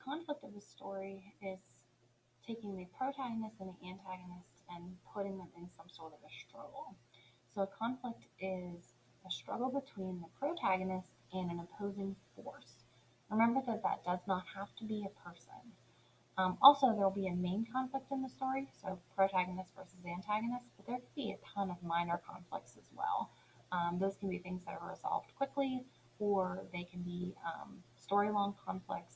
conflict of the story is taking the protagonist and the antagonist and putting them in some sort of a struggle. So a conflict is a struggle between the protagonist and an opposing force. Remember that that does not have to be a person. Also, there will be a main conflict in the story, so protagonist versus antagonist, but there could be a ton of minor conflicts as well. Those can be things that are resolved quickly, or they can be story long conflicts.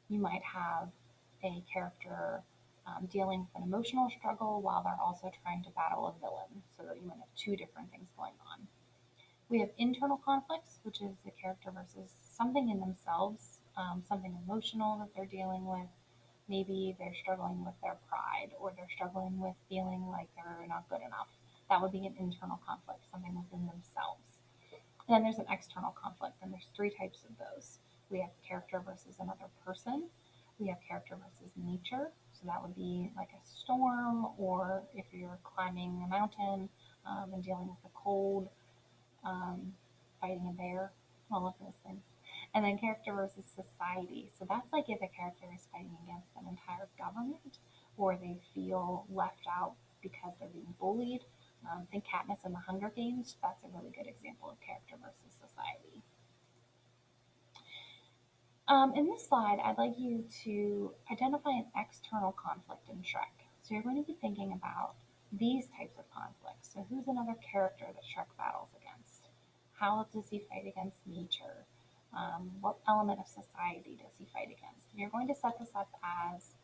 You might have a character dealing with an emotional struggle while they're also trying to battle a villain, so that you might have two different things going on. We have internal conflicts, which is the character versus something in themselves, something emotional that they're dealing with. Maybe they're struggling with their pride or they're struggling with feeling like they're not good enough. That would be an internal conflict, something within themselves. And then there's an external conflict, and there's three types of those. We have character versus another person. We have character versus nature. So that would be like a storm, or if you're climbing a mountain and dealing with the cold, um, fighting a bear, all of those things. And then character versus society. So that's like if a character is fighting against an entire government or they feel left out because they're being bullied. Think Katniss in the Hunger Games. That's a really good example of character versus society. In this slide, I'd like you to identify an external conflict in Shrek. So you're going to be thinking about these types of conflicts. So who's another character that Shrek battles against? How does he fight against nature? What element of society does he fight against? And you're going to set this up as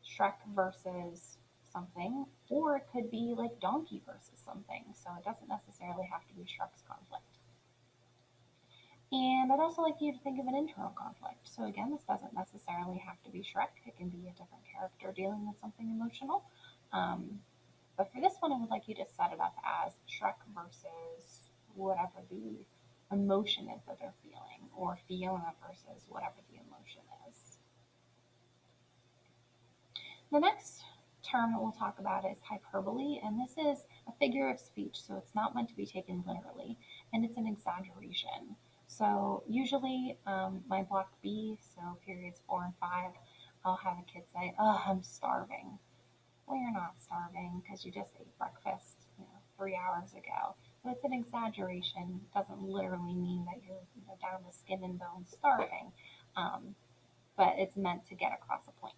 Shrek versus something, or it could be like Donkey versus something. So it doesn't necessarily have to be Shrek's conflict. And I'd also like you to think of an internal conflict. So again, this doesn't necessarily have to be Shrek. It can be a different character dealing with something emotional. But for this one, I would like you to set it up as Shrek versus whatever the emotion is that they're feeling, or Fiona versus whatever the emotion is. The next term that we'll talk about is hyperbole, and this is a figure of speech, so it's not meant to be taken literally, and it's an exaggeration. So usually my block B, so periods 4 and 5, I'll have a kid say, "Oh, I'm starving." Well, you're not starving because you just ate breakfast, 3 hours ago. But it's an exaggeration. It doesn't literally mean that you're down to skin and bones starving, um, but it's meant to get across a point.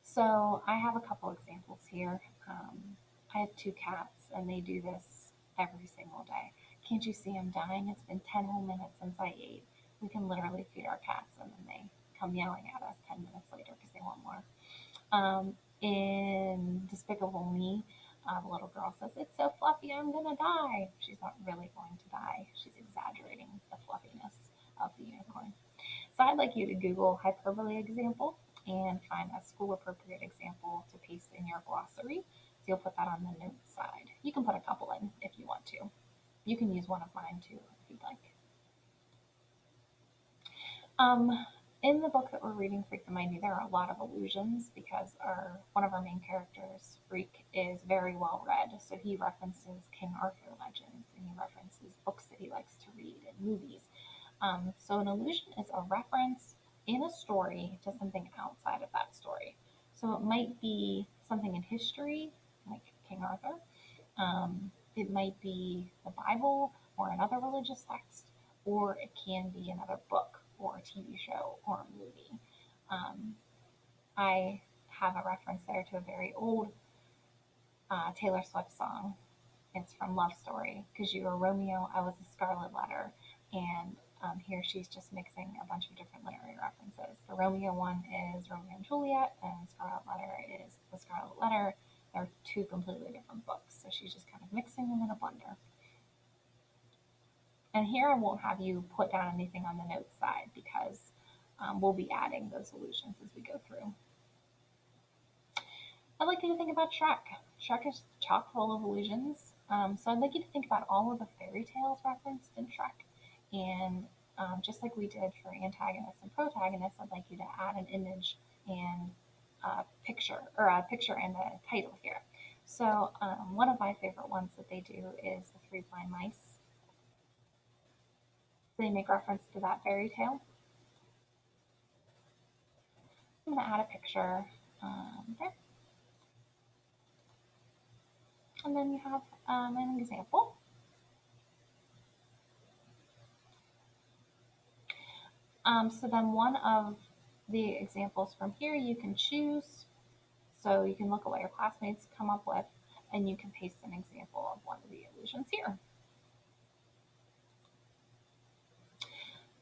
So I have a couple examples here. I have two cats, and they do this every single day. Can't you see I'm dying? It's been 10 whole minutes since I ate. We can literally feed our cats, and then they come yelling at us 10 minutes later because they want more. In Despicable Me, the little girl says, "It's so fluffy, I'm gonna die." She's not really going to die. She's exaggerating the fluffiness of the unicorn. So I'd like you to Google hyperbole example and find a school appropriate example to paste in your glossary. So you'll put that on the notes side. You can put a couple in if you want to. You can use one of mine too if you'd like. Um, in the book that we're reading, Freak the Mighty, there are a lot of allusions because one of our main characters, Freak, is very well read. So he references King Arthur legends and he references books that he likes to read and movies. So an allusion is a reference in a story to something outside of that story. So it might be something in history, like King Arthur. It might be the Bible or another religious text, or it can be another book or a TV show or a movie. Um, I have a reference there to a very old Taylor Swift song. It's from Love Story, because you were Romeo, I was a Scarlet Letter, and here she's just mixing a bunch of different literary references. The Romeo one is Romeo and Juliet, and Scarlet Letter is the Scarlet Letter. They're two completely different books, so she's just kind of mixing them in a blender. And here I won't have you put down anything on the notes side because we'll be adding those allusions as we go through. I'd like you to think about Shrek. Shrek is chock full of allusions. So I'd like you to think about all of the fairy tales referenced in Shrek. And just like we did for antagonists and protagonists, I'd like you to add an image and a picture and a title here. So one of my favorite ones that they do is the Three Blind Mice. They make reference to that fairy tale. I'm going to add a picture there. And then you have an example. So then one of the examples from here you can choose. So you can look at what your classmates come up with, and you can paste an example of one of the illusions here.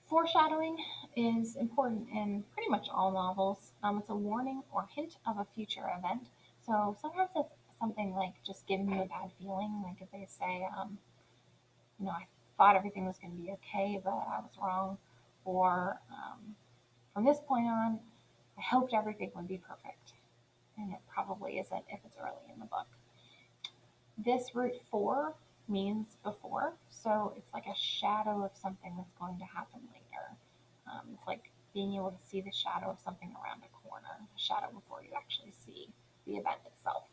Foreshadowing is important in pretty much all novels. It's a warning or hint of a future event. So sometimes it's something like just giving you a bad feeling, like if they say, I thought everything was going to be okay, but I was wrong. Or from this point on, I hoped everything would be perfect. And it probably isn't if it's early in the book. This root for means before, so it's like a shadow of something that's going to happen later. It's like being able to see the shadow of something around a corner, a shadow before you actually see the event itself.